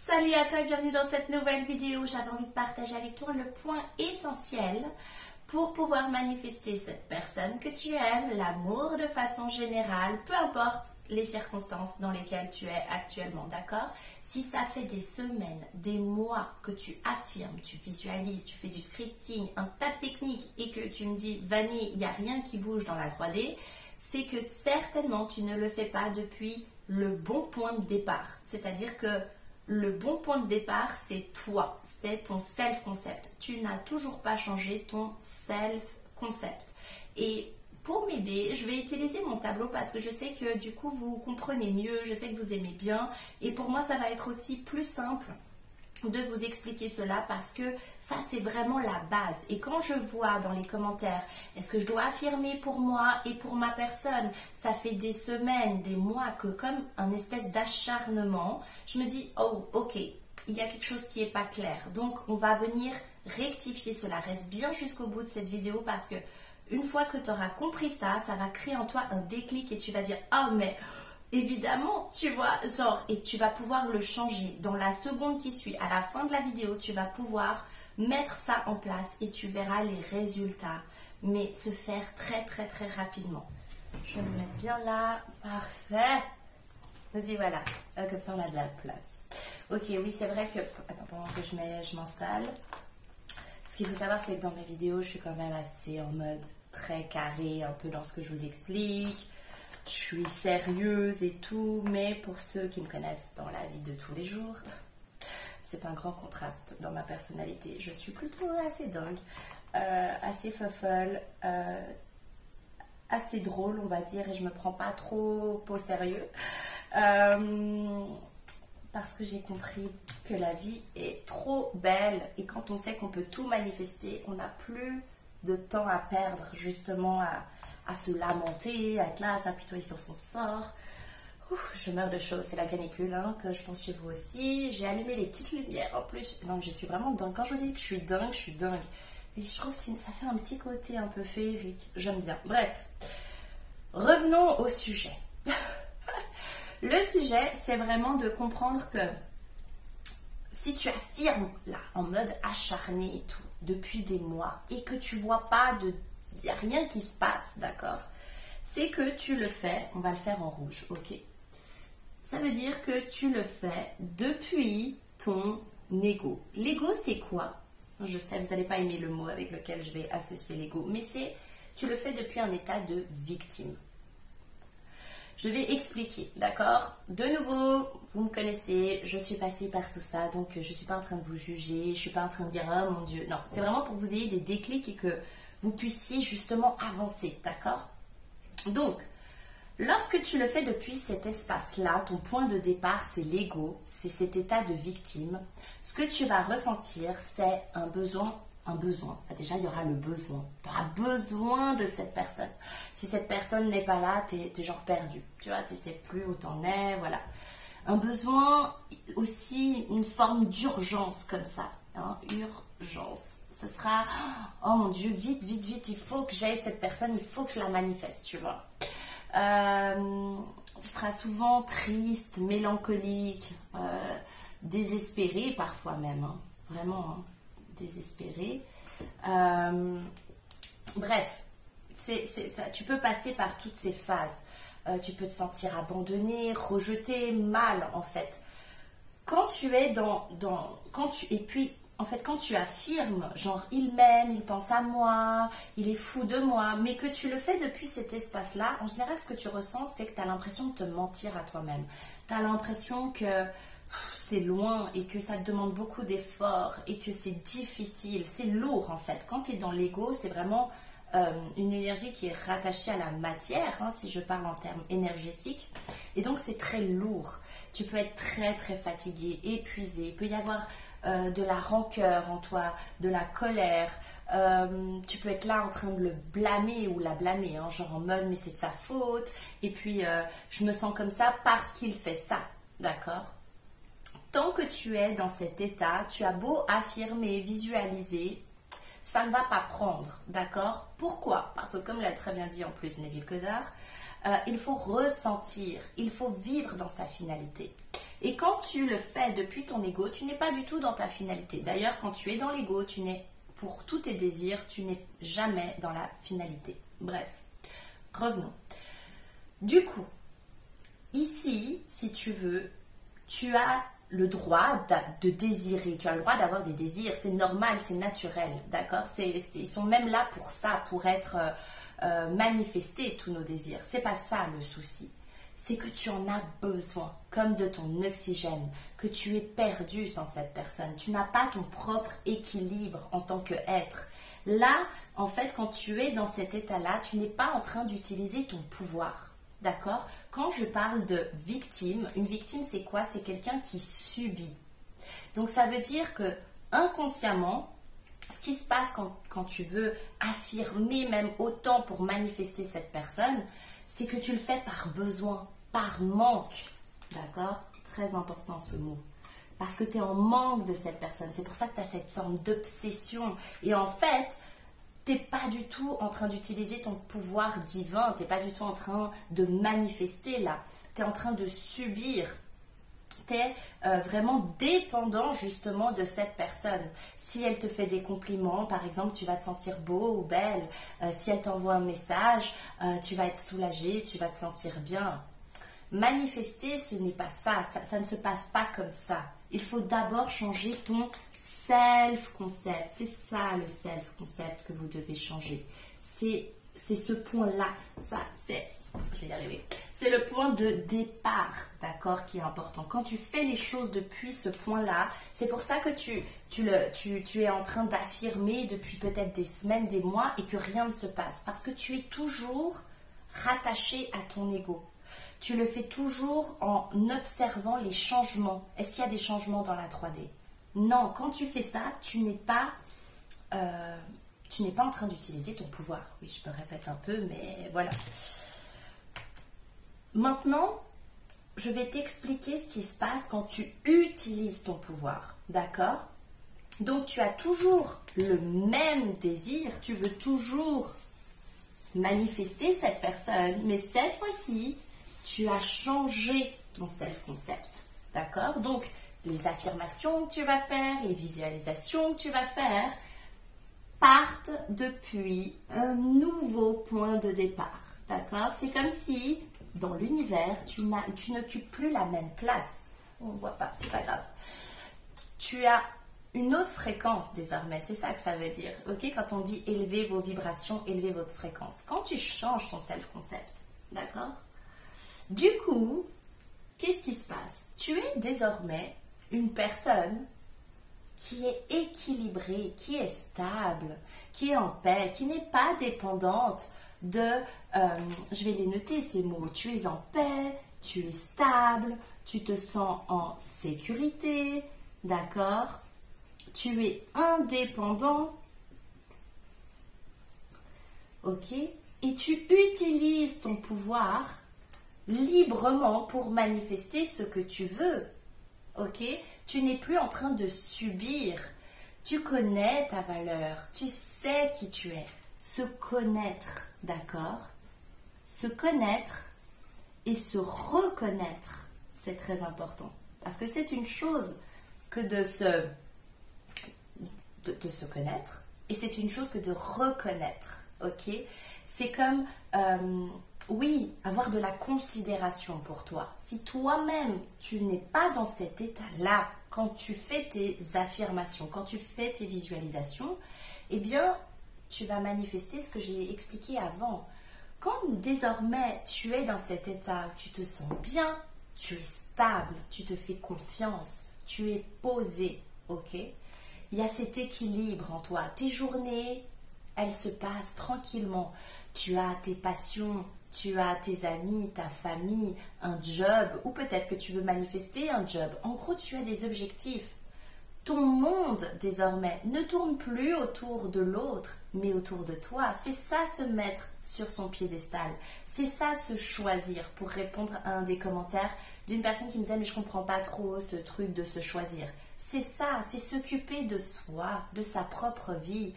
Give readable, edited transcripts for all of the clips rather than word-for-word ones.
Salut à toi et bienvenue dans cette nouvelle vidéo. J'avais envie de partager avec toi le point essentiel pour pouvoir manifester cette personne que tu aimes, l'amour de façon générale, peu importe les circonstances dans lesquelles tu es actuellement, d'accord? Si ça fait des semaines, des mois que tu affirmes, tu visualises, tu fais du scripting, un tas de techniques et que tu me dis, Vanny, il n'y a rien qui bouge dans la 3D, c'est que certainement tu ne le fais pas depuis le bon point de départ. C'est-à-dire que le bon point de départ, c'est toi, c'est ton self-concept. Tu n'as toujours pas changé ton self-concept. Et pour m'aider, je vais utiliser mon tableau parce que je sais que du coup, vous comprenez mieux, je sais que vous aimez bien. Et pour moi, ça va être aussi plus simple de vous expliquer cela parce que ça c'est vraiment la base. Et quand je vois dans les commentaires, est-ce que je dois affirmer pour moi et pour ma personne, ça fait des semaines, des mois que comme un espèce d'acharnement, je me dis oh ok, il y a quelque chose qui n'est pas clair, donc on va venir rectifier cela. Reste bien jusqu'au bout de cette vidéo parce que une fois que tu auras compris ça, ça va créer en toi un déclic et tu vas dire oh mais évidemment, tu vois, genre, et tu vas pouvoir le changer. Dans la seconde qui suit, à la fin de la vidéo, tu vas pouvoir mettre ça en place et tu verras les résultats, mais se faire très très très rapidement. Je vais me mettre bien là, parfait. Vas-y, voilà, comme ça on a de la place. Ok, oui, c'est vrai que, attends, pendant que je m'installe, ce qu'il faut savoir, c'est que dans mes vidéos, je suis quand même assez en mode très carré, un peu dans ce que je vous explique. Je suis sérieuse et tout, mais pour ceux qui me connaissent dans la vie de tous les jours, c'est un grand contraste dans ma personnalité. Je suis plutôt assez dingue, assez fofolle, assez drôle, on va dire, et je me prends pas trop au sérieux. Parce que j'ai compris que la vie est trop belle et quand on sait qu'on peut tout manifester, on n'a plus de temps à perdre justement à se lamenter, à être là, à s'apitoyer sur son sort. Ouf, je meurs de chaud, c'est la canicule, hein, que je pense chez vous aussi. J'ai allumé les petites lumières en plus, donc je suis vraiment dingue. Quand je vous dis que je suis dingue, je suis dingue. Et je trouve que ça fait un petit côté un peu féerique, j'aime bien. Bref, revenons au sujet. Le sujet, c'est vraiment de comprendre que si tu affirmes là, en mode acharné et tout, depuis des mois, et que tu vois pas il n'y a rien qui se passe, d'accord? C'est que tu le fais, on va le faire en rouge, ok? Ça veut dire que tu le fais depuis ton ego. L'ego, c'est quoi? Je sais, vous n'allez pas aimer le mot avec lequel je vais associer l'ego, mais tu le fais depuis un état de victime. Je vais expliquer, d'accord? De nouveau, vous me connaissez, je suis passée par tout ça, donc je ne suis pas en train de vous juger, je ne suis pas en train de dire « Oh mon Dieu », non, c'est vraiment pour que vous ayez des déclics et que vous puissiez justement avancer, d'accord? Donc, lorsque tu le fais depuis cet espace-là, ton point de départ, c'est l'ego, c'est cet état de victime, ce que tu vas ressentir, c'est un besoin. Déjà, il y aura le besoin. Tu auras besoin de cette personne. Si cette personne n'est pas là, tu es genre perdu. Tu vois, tu ne sais plus où t'en es, voilà. Un besoin, aussi une forme d'urgence comme ça. Hein, urgence. Ce sera, oh mon Dieu, vite, vite, vite, il faut que j'aille cette personne, il faut que je la manifeste, tu vois. Tu seras souvent triste, mélancolique, désespéré parfois même. Hein, vraiment, hein. Désespéré. Bref, ça, tu peux passer par toutes ces phases. Tu peux te sentir abandonné, rejeté, mal en fait. Quand tu es et puis en fait quand tu affirmes genre il m'aime, il pense à moi, il est fou de moi, mais que tu le fais depuis cet espace-là, en général ce que tu ressens c'est que tu as l'impression de te mentir à toi-même. Tu as l'impression que c'est loin et que ça te demande beaucoup d'efforts et que c'est difficile, c'est lourd en fait. Quand tu es dans l'ego, c'est vraiment une énergie qui est rattachée à la matière, hein, si je parle en termes énergétiques, et donc c'est très lourd. Tu peux être très très fatigué, épuisé, il peut y avoir de la rancœur en toi, de la colère, tu peux être là en train de le blâmer ou la blâmer, hein, genre en mode mais c'est de sa faute, et puis je me sens comme ça parce qu'il fait ça, d'accord? Tant que tu es dans cet état, tu as beau affirmer, visualiser, ça ne va pas prendre, d'accord? Pourquoi? Parce que comme l'a très bien dit en plus Neville Goddard, il faut ressentir, il faut vivre dans sa finalité. Et quand tu le fais depuis ton ego, tu n'es pas du tout dans ta finalité. D'ailleurs, quand tu es dans l'ego, tu n'es, pour tous tes désirs, tu n'es jamais dans la finalité. Bref, revenons. Du coup, ici, si tu veux, tu as le droit de désirer, tu as le droit d'avoir des désirs, c'est normal, c'est naturel, d'accord? Ils sont même là pour ça, pour être manifestés, tous nos désirs. C'est pas ça le souci. C'est que tu en as besoin, comme de ton oxygène, que tu es perdu sans cette personne. Tu n'as pas ton propre équilibre en tant qu'être. Là, en fait, quand tu es dans cet état-là, tu n'es pas en train d'utiliser ton pouvoir. D'accord? Quand je parle de victime, une victime c'est quoi? C'est quelqu'un qui subit. Donc ça veut dire que inconsciemment, ce qui se passe quand tu veux affirmer même autant pour manifester cette personne, c'est que tu le fais par besoin, par manque. D'accord? Très important ce mot. Parce que tu es en manque de cette personne. C'est pour ça que tu as cette forme d'obsession. Et en fait, t'es pas du tout en train d'utiliser ton pouvoir divin, t'es pas du tout en train de manifester là, tu es en train de subir, tu es vraiment dépendant justement de cette personne. Si elle te fait des compliments, par exemple, tu vas te sentir beau ou belle, si elle t'envoie un message, tu vas être soulagé, tu vas te sentir bien. Manifester, ce n'est pas ça, ça ne se passe pas comme ça. Il faut d'abord changer ton self-concept. C'est ça le self-concept que vous devez changer. C'est ce point-là. Ça, je vais y arriver. C'est le point de départ, d'accord, qui est important. Quand tu fais les choses depuis ce point-là, c'est pour ça que tu es en train d'affirmer depuis peut-être des semaines, des mois et que rien ne se passe. Parce que tu es toujours rattaché à ton ego. Tu le fais toujours en observant les changements. Est-ce qu'il y a des changements dans la 3D? Non, quand tu fais ça, tu n'es pas en train d'utiliser ton pouvoir. Oui, je me répète un peu, mais voilà. Maintenant, je vais t'expliquer ce qui se passe quand tu utilises ton pouvoir. D'accord? Donc, tu as toujours le même désir. Tu veux toujours manifester cette personne, mais cette fois-ci, tu as changé ton self-concept. D'accord? Donc, les affirmations que tu vas faire, les visualisations que tu vas faire partent depuis un nouveau point de départ. D'accord? C'est comme si, dans l'univers, tu n'occupes plus la même place. On ne voit pas, c'est pas grave. Tu as une autre fréquence désormais, c'est ça que ça veut dire. Ok? Quand on dit élever vos vibrations, élever votre fréquence. Quand tu changes ton self-concept, d'accord? Du coup, qu'est-ce qui se passe? Tu es désormais une personne qui est équilibrée, qui est stable, qui est en paix, qui n'est pas dépendante de... je vais les noter ces mots. Tu es en paix, tu es stable, tu te sens en sécurité, d'accord? Tu es indépendant, ok? Et tu utilises ton pouvoir librement pour manifester ce que tu veux, ok? Tu n'es plus en train de subir. Tu connais ta valeur, tu sais qui tu es. Se connaître, d'accord? Se connaître et se reconnaître, c'est très important. Parce que c'est une chose que de se connaître et c'est une chose que de reconnaître, ok? C'est comme... oui, avoir de la considération pour toi. Si toi-même, tu n'es pas dans cet état-là, quand tu fais tes affirmations, quand tu fais tes visualisations, eh bien, tu vas manifester ce que j'ai expliqué avant. Quand désormais, tu es dans cet état où tu te sens bien, tu es stable, tu te fais confiance, tu es posé, ok? Il y a cet équilibre en toi. Tes journées, elles se passent tranquillement. Tu as tes passions, tu as tes amis, ta famille, un job, ou peut-être que tu veux manifester un job. En gros, tu as des objectifs. Ton monde, désormais, ne tourne plus autour de l'autre, mais autour de toi. C'est ça, se mettre sur son piédestal. C'est ça, se choisir, pour répondre à un des commentaires d'une personne qui me disait « mais je comprends pas trop ce truc de se choisir ». C'est ça, c'est s'occuper de soi, de sa propre vie.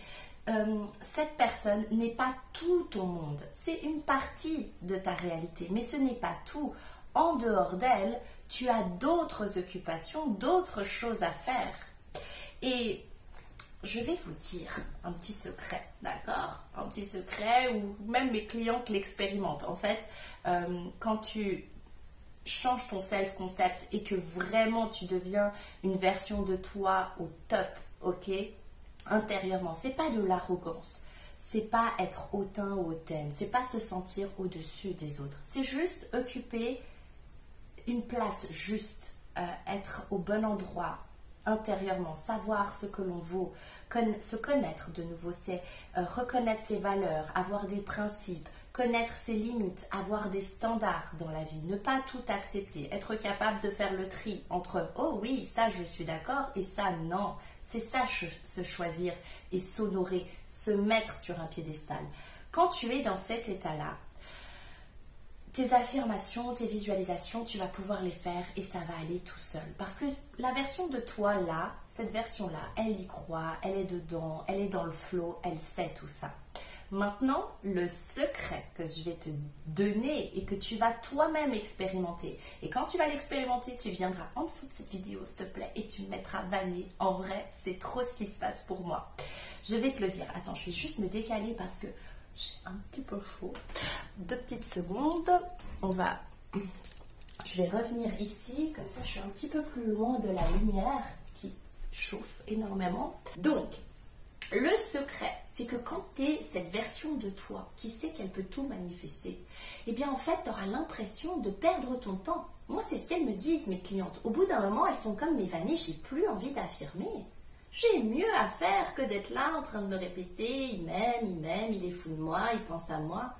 Cette personne n'est pas tout ton monde, c'est une partie de ta réalité, mais ce n'est pas tout. En dehors d'elle, Tu as d'autres occupations, d'autres choses à faire. Et je vais vous dire un petit secret, d'accord? Un petit secret où même mes clientes l'expérimentent. En fait, quand tu changes ton self-concept et que vraiment tu deviens une version de toi au top, ok? Intérieurement, c'est pas de l'arrogance. C'est pas être hautain ou hautaine. C'est pas se sentir au-dessus des autres. C'est juste occuper une place juste, être au bon endroit intérieurement, savoir ce que l'on vaut, se connaître de nouveau, c'est reconnaître ses valeurs, avoir des principes, connaître ses limites, avoir des standards dans la vie, ne pas tout accepter, être capable de faire le tri entre « oh oui, ça je suis d'accord » et ça non. C'est ça, se choisir et s'honorer, se mettre sur un piédestal. Quand tu es dans cet état-là, tes affirmations, tes visualisations, tu vas pouvoir les faire et ça va aller tout seul. Parce que la version de toi là, cette version-là, elle y croit, elle est dedans, elle est dans le flow, elle sait tout ça. Maintenant, le secret que je vais te donner et que tu vas toi-même expérimenter. Et quand tu vas l'expérimenter, tu viendras en dessous de cette vidéo, s'il te plaît, et tu me mettras vanné. En vrai, c'est trop ce qui se passe pour moi. Je vais te le dire. Attends, je vais juste me décaler parce que j'ai un petit peu chaud. 2 petites secondes. Je vais revenir ici, comme ça je suis un petit peu plus loin de la lumière qui chauffe énormément. Donc, le secret, c'est que quand tu es cette version de toi qui sait qu'elle peut tout manifester, eh bien en fait, tu auras l'impression de perdre ton temps. Moi, c'est ce qu'elles me disent, mes clientes. Au bout d'un moment, elles sont comme « mais Vanny, j'ai plus envie d'affirmer. J'ai mieux à faire que d'être là en train de me répéter « il m'aime, il est fou de moi, il pense à moi ».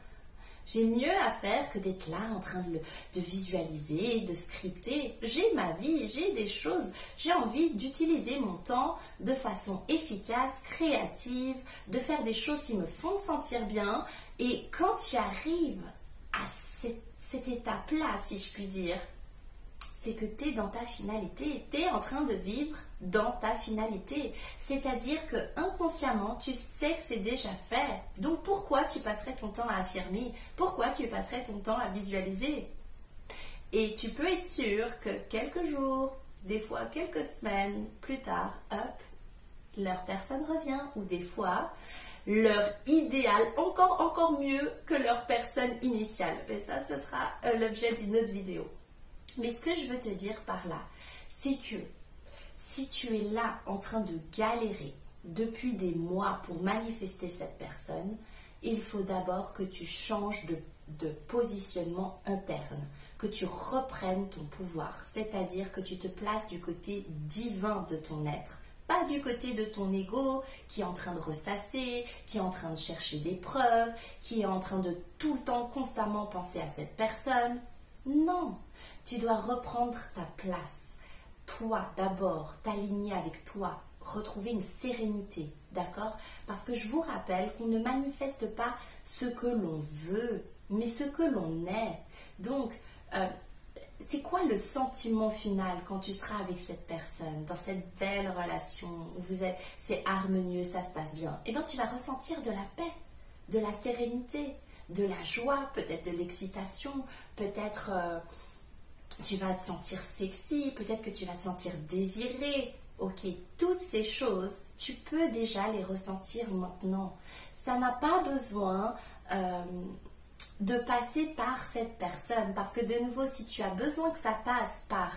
J'ai mieux à faire que d'être là en train de visualiser, de scripter. J'ai ma vie, j'ai des choses. J'ai envie d'utiliser mon temps de façon efficace, créative, de faire des choses qui me font sentir bien. Et quand tu arrives à cette étape-là, si je puis dire, c'est que tu es dans ta finalité, tu es en train de vivre dans ta finalité. C'est-à-dire que inconsciemment, tu sais que c'est déjà fait. Donc pourquoi tu passerais ton temps à affirmer? Pourquoi tu passerais ton temps à visualiser? Et tu peux être sûr que quelques jours, des fois quelques semaines plus tard, hop, leur personne revient. Ou des fois, leur idéal encore mieux que leur personne initiale. Mais ça, ce sera l'objet d'une autre vidéo. Mais ce que je veux te dire par là, c'est que si tu es là en train de galérer depuis des mois pour manifester cette personne, il faut d'abord que tu changes de positionnement interne, que tu reprennes ton pouvoir, c'est-à-dire que tu te places du côté divin de ton être, pas du côté de ton ego qui est en train de ressasser, qui est en train de chercher des preuves, qui est en train de tout le temps constamment penser à cette personne. Non, tu dois reprendre ta place. Toi, d'abord, t'aligner avec toi, retrouver une sérénité, d'accord? Parce que je vous rappelle qu'on ne manifeste pas ce que l'on veut, mais ce que l'on est. Donc, c'est quoi le sentiment final quand tu seras avec cette personne, dans cette belle relation où c'est harmonieux, ça se passe bien? Eh bien, tu vas ressentir de la paix, de la sérénité, de la joie, peut-être de l'excitation, peut-être tu vas te sentir sexy, peut-être que tu vas te sentir désiré. Ok, toutes ces choses, tu peux déjà les ressentir maintenant. Ça n'a pas besoin de passer par cette personne, parce que de nouveau, si tu as besoin que ça passe par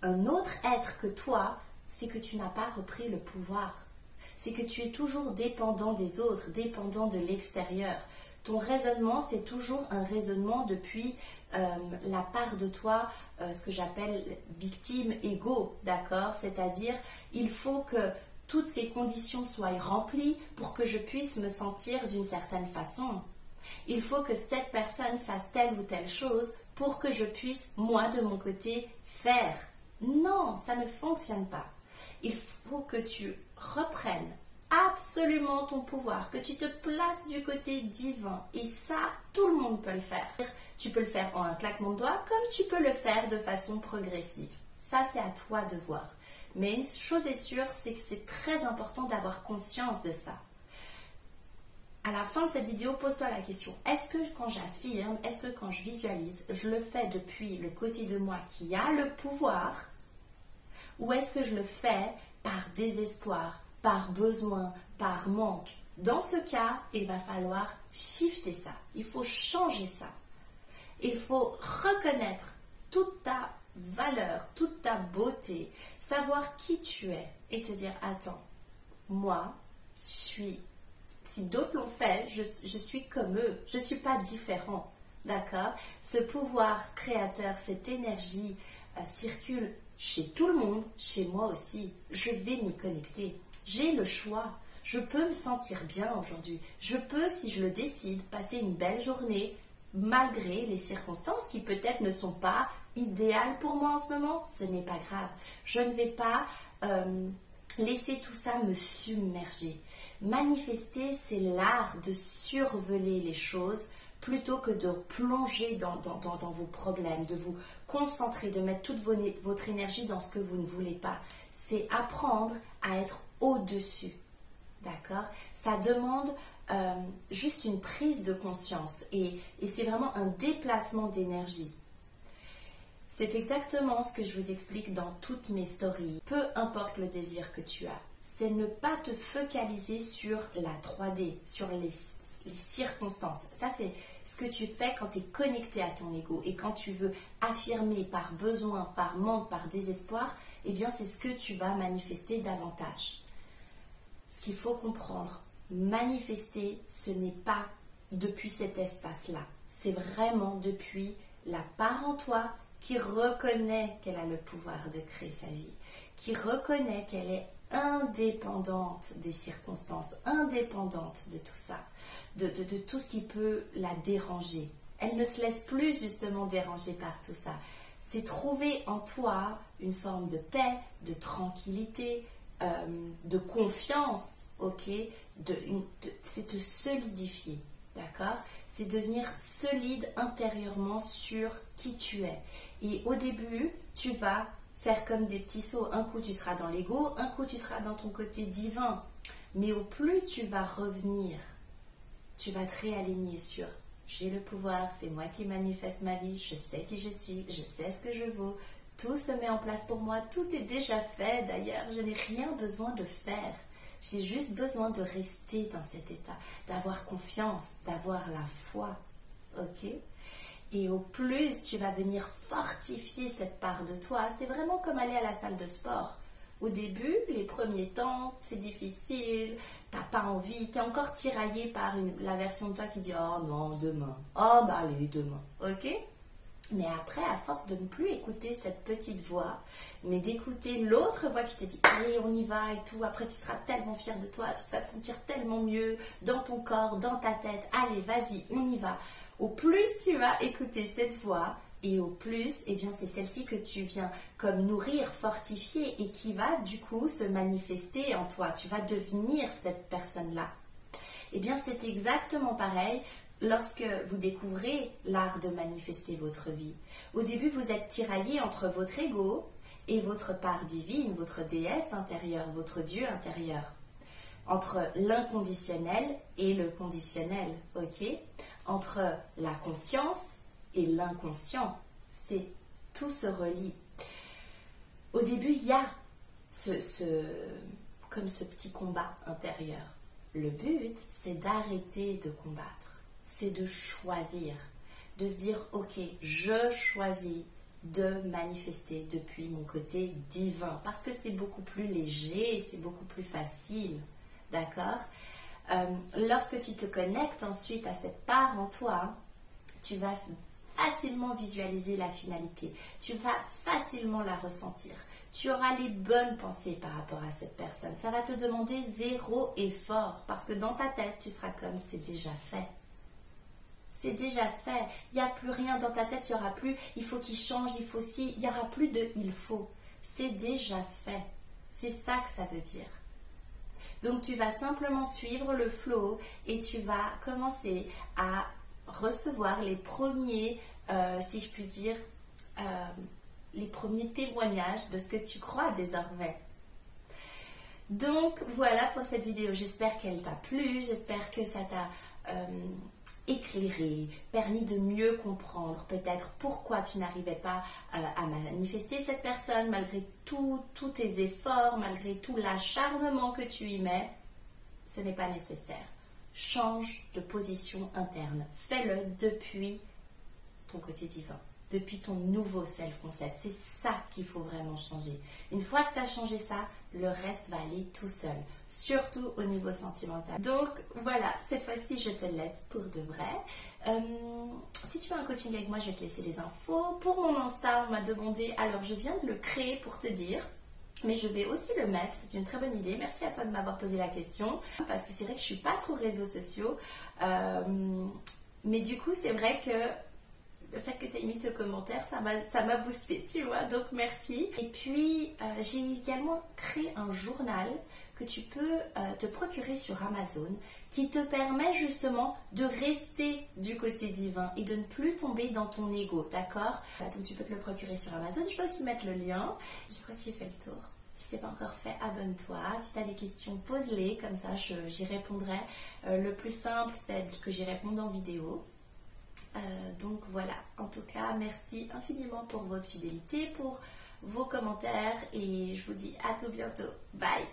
un autre être que toi, c'est que tu n'as pas repris le pouvoir. C'est que tu es toujours dépendant des autres, dépendant de l'extérieur. Ton raisonnement, c'est toujours un raisonnement depuis la part de toi, ce que j'appelle victime égo, d'accord? C'est-à-dire, il faut que toutes ces conditions soient remplies pour que je puisse me sentir d'une certaine façon. Il faut que cette personne fasse telle ou telle chose pour que je puisse, moi, de mon côté, faire. Non, ça ne fonctionne pas. Il faut que tu reprennes absolument ton pouvoir, que tu te places du côté divin. Et ça, tout le monde peut le faire. Tu peux le faire en un claquement de doigts, comme tu peux le faire de façon progressive. Ça, c'est à toi de voir. Mais une chose est sûre, c'est que c'est très important d'avoir conscience de ça. à la fin de cette vidéo, pose-toi la question, est-ce que quand j'affirme, est-ce que quand je visualise, je le fais depuis le côté de moi qui a le pouvoir, ou est-ce que je le fais par désespoir, par besoin, par manque? Dans ce cas, il va falloir shifter ça, il faut changer ça. Il faut reconnaître toute ta valeur, toute ta beauté, savoir qui tu es et te dire, attends, moi, si d'autres l'ont fait, je suis comme eux, je ne suis pas différent, d'accord? Ce pouvoir créateur, cette énergie circule chez tout le monde, chez moi aussi, je vais m'y connecter, j'ai le choix. Je peux me sentir bien aujourd'hui. Je peux, si je le décide, passer une belle journée malgré les circonstances qui peut-être ne sont pas idéales pour moi en ce moment. Ce n'est pas grave. Je ne vais pas laisser tout ça me submerger. Manifester, c'est l'art de survoler les choses plutôt que de plonger dans vos problèmes, de vous concentrer, de mettre toute votre énergie dans ce que vous ne voulez pas. C'est apprendre à être au-dessus. D'accord? Ça demande juste une prise de conscience et c'est vraiment un déplacement d'énergie. C'est exactement ce que je vous explique dans toutes mes stories. Peu importe le désir que tu as, c'est ne pas te focaliser sur la 3D, sur les circonstances. Ça, c'est ce que tu fais quand tu es connecté à ton ego et quand tu veux affirmer par besoin, par manque, par désespoir, eh bien, c'est ce que tu vas manifester davantage. Ce qu'il faut comprendre, manifester, ce n'est pas depuis cet espace-là. C'est vraiment depuis la part en toi qui reconnaît qu'elle a le pouvoir de créer sa vie, qui reconnaît qu'elle est indépendante des circonstances, indépendante de tout ça, de tout ce qui peut la déranger. Elle ne se laisse plus justement déranger par tout ça. C'est trouver en toi une forme de paix, de tranquillité, de confiance, ok, c'est te solidifier, d'accord? C'est devenir solide intérieurement sur qui tu es. Et au début, tu vas faire comme des petits sauts. Un coup, tu seras dans l'ego, un coup, tu seras dans ton côté divin. Mais au plus tu vas revenir, tu vas te réaligner sur j'ai le pouvoir, c'est moi qui manifeste ma vie, je sais qui je suis, je sais ce que je vaux. Tout se met en place pour moi, tout est déjà fait. D'ailleurs, je n'ai rien besoin de faire. J'ai juste besoin de rester dans cet état, d'avoir confiance, d'avoir la foi. Ok? Et au plus tu vas venir fortifier cette part de toi, c'est vraiment comme aller à la salle de sport. Au début, les premiers temps, c'est difficile, t'as pas envie, t'es encore tiraillé par la version de toi qui dit « Oh non, demain. Oh bah allez, demain. » Ok? Mais après, à force de ne plus écouter cette petite voix, mais d'écouter l'autre voix qui te dit « Allez, on y va et tout. Après, tu seras tellement fier de toi, tu vas te sentir tellement mieux dans ton corps, dans ta tête. Allez, vas-y, on y va. » Au plus tu vas écouter cette voix, et au plus, eh bien, c'est celle-ci que tu viens comme nourrir, fortifier et qui va du coup se manifester en toi. Tu vas devenir cette personne-là. Eh bien, c'est exactement pareil lorsque vous découvrez l'art de manifester votre vie. Au début, vous êtes tiraillé entre votre ego et votre part divine, votre déesse intérieure, votre Dieu intérieur. Entre l'inconditionnel et le conditionnel, ok? Entre la conscience et l'inconscient, tout se relie. Au début, il y a comme ce petit combat intérieur. Le but, c'est d'arrêter de combattre, c'est de choisir, de se dire, ok, je choisis de manifester depuis mon côté divin, parce que c'est beaucoup plus léger, c'est beaucoup plus facile, d'accord? Lorsque tu te connectes ensuite à cette part en toi, tu vas facilement visualiser la finalité. Tu vas facilement la ressentir. Tu auras les bonnes pensées par rapport à cette personne. Ça va te demander zéro effort parce que dans ta tête, tu seras comme c'est déjà fait. C'est déjà fait. Il n'y a plus rien dans ta tête. Il n'y aura plus il faut qu'il change, il faut il n'y aura plus de il faut. C'est déjà fait. C'est ça que ça veut dire. Donc tu vas simplement suivre le flow et tu vas commencer à recevoir les premiers, si je puis dire, les premiers témoignages de ce que tu crois désormais. Donc voilà pour cette vidéo, j'espère qu'elle t'a plu, j'espère que ça t'a éclairé, permis de mieux comprendre peut-être pourquoi tu n'arrivais pas à manifester cette personne malgré tous tes efforts, malgré tout l'acharnement que tu y mets. Ce n'est pas nécessaire. Change de position interne, fais-le depuis ton côté divin, depuis ton nouveau self-concept. C'est ça qu'il faut vraiment changer. Une fois que tu as changé ça, le reste va aller tout seul, surtout au niveau sentimental. Donc voilà, cette fois-ci, je te laisse pour de vrai. Si tu veux un coaching avec moi, je vais te laisser les infos. Pour mon Insta, on m'a demandé, alors je viens de le créer pour te dire, mais je vais aussi le mettre, c'est une très bonne idée. Merci à toi de m'avoir posé la question, parce que c'est vrai que je suis pas trop réseaux sociaux, mais du coup, c'est vrai que le fait que tu aies mis ce commentaire, ça m'a boosté, tu vois, donc merci. Et puis, j'ai également créé un journal que tu peux te procurer sur Amazon qui te permet justement de rester du côté divin et de ne plus tomber dans ton ego, d'accord? Donc, tu peux te le procurer sur Amazon. Je peux aussi mettre le lien. Je crois que j'ai fait le tour. Si ce n'est pas encore fait, abonne-toi. Si tu as des questions, pose-les, comme ça j'y répondrai. Le plus simple, c'est que j'y réponde en vidéo. Donc voilà, en tout cas, merci infiniment pour votre fidélité, pour vos commentaires et je vous dis à tout bientôt. Bye!